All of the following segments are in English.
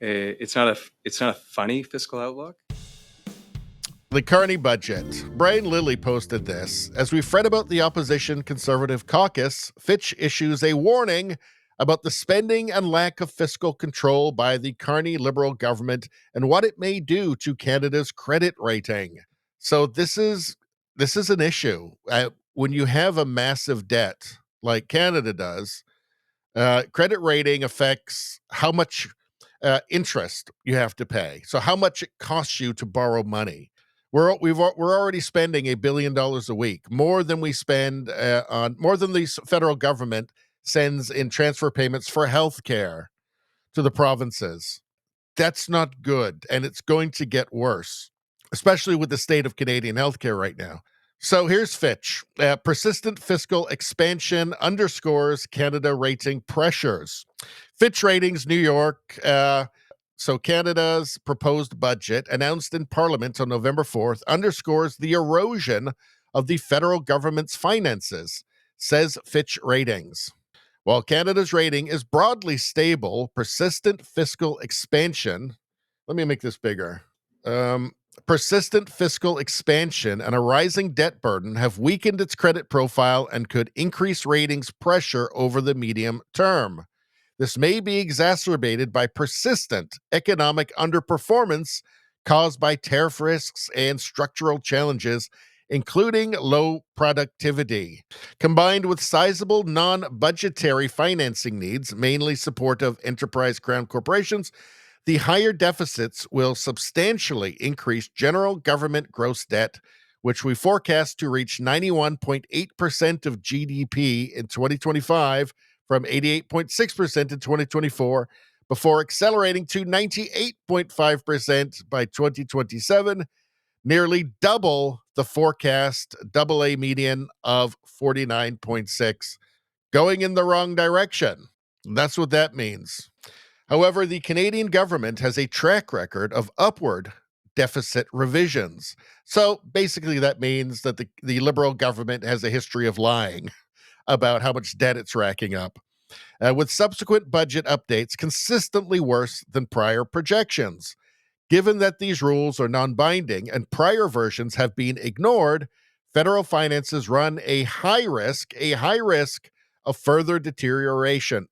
it's not a funny fiscal outlook. The Carney budget. Brian Lilly posted this. As we fret about the opposition Conservative caucus, Fitch issues a warning about the spending and lack of fiscal control by the Carney Liberal government and what it may do to Canada's credit rating. So this is an issue. When you have a massive debt like Canada does, credit rating affects how much interest you have to pay. So how much it costs you to borrow money. We're already spending $1 billion a week, more than we spend more than the federal government sends in transfer payments for health care to the provinces. That's not good, and it's going to get worse, especially with the state of Canadian healthcare right now. So here's Fitch. Persistent fiscal expansion underscores Canada rating pressures. Fitch Ratings New York. So Canada's proposed budget, announced in Parliament on November 4th, underscores the erosion of the federal government's finances, says Fitch Ratings. While Canada's rating is broadly stable, persistent fiscal expansion, let me make this bigger. Persistent fiscal expansion and a rising debt burden have weakened its credit profile and could increase ratings pressure over the medium term. This may be exacerbated by persistent economic underperformance caused by tariff risks and structural challenges, including low productivity. Combined with sizable non-budgetary financing needs, mainly support of enterprise crown corporations, the higher deficits will substantially increase general government gross debt, which we forecast to reach 91.8% of GDP in 2025 from 88.6% in 2024, before accelerating to 98.5% by 2027, nearly double the forecast AA median of 49.6, going in the wrong direction. That's what that means. However, the Canadian government has a track record of upward deficit revisions. So basically that means that the Liberal government has a history of lying about how much debt it's racking up, with subsequent budget updates consistently worse than prior projections. Given that these rules are non-binding and prior versions have been ignored, federal finances run a high risk of further deterioration.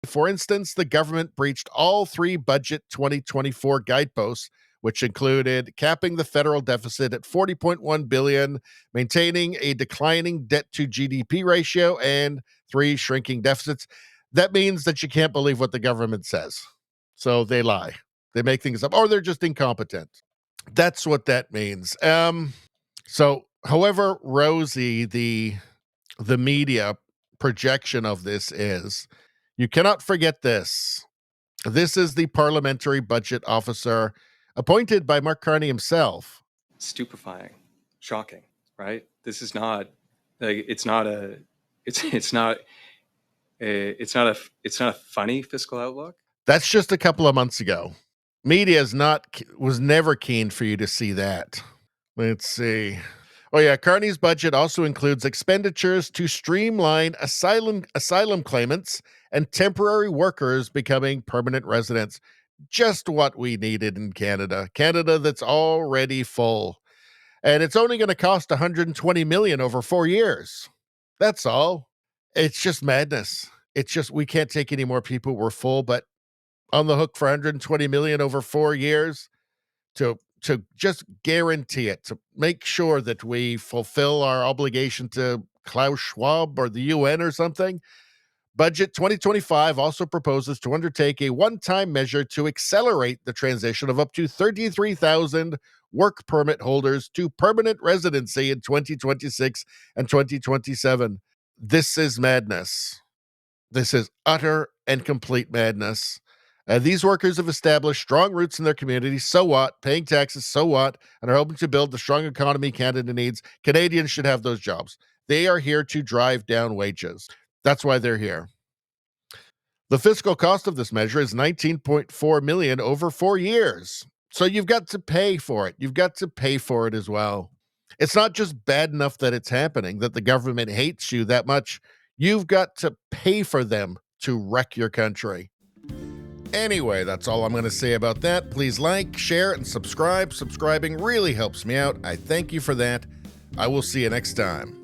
For instance, the government breached all 3 Budget 2024 guideposts, which included capping the federal deficit at $40.1 billion, maintaining a declining debt-to-GDP ratio, and 3 shrinking deficits. That means that you can't believe what the government says. So they lie. They make things up, or they're just incompetent. That's what that means. So however rosy the media projection of this is, you cannot forget this. This is the parliamentary budget officer appointed by Mark Carney himself. Stupefying, shocking, right? This is not like it's not a funny fiscal outlook. That's just a couple of months ago. Media was never keen for you to see that. Let's see. Oh yeah, Carney's budget also includes expenditures to streamline asylum claimants and temporary workers becoming permanent residents. Just what we needed in Canada. Canada that's already full. And it's only going to cost $120 million over 4 years. That's all. It's just madness. It's just, we can't take any more people. We're full, but on the hook for $120 million over 4 years to just guarantee it, to make sure that we fulfill our obligation to Klaus Schwab or the UN or something. Budget 2025 also proposes to undertake a one-time measure to accelerate the transition of up to 33,000 work permit holders to permanent residency in 2026 and 2027. This is madness. This is utter and complete madness. These workers have established strong roots in their communities. So what? Paying taxes, so what? And are hoping to build the strong economy Canada needs. Canadians should have those jobs. They are here to drive down wages. That's why they're here. The fiscal cost of this measure is $19.4 million over 4 years. So you've got to pay for it. You've got to pay for it as well. It's not just bad enough that it's happening, that the government hates you that much. You've got to pay for them to wreck your country. Anyway, that's all I'm going to say about that. Please like, share, and subscribe. Subscribing really helps me out. I thank you for that. I will see you next time.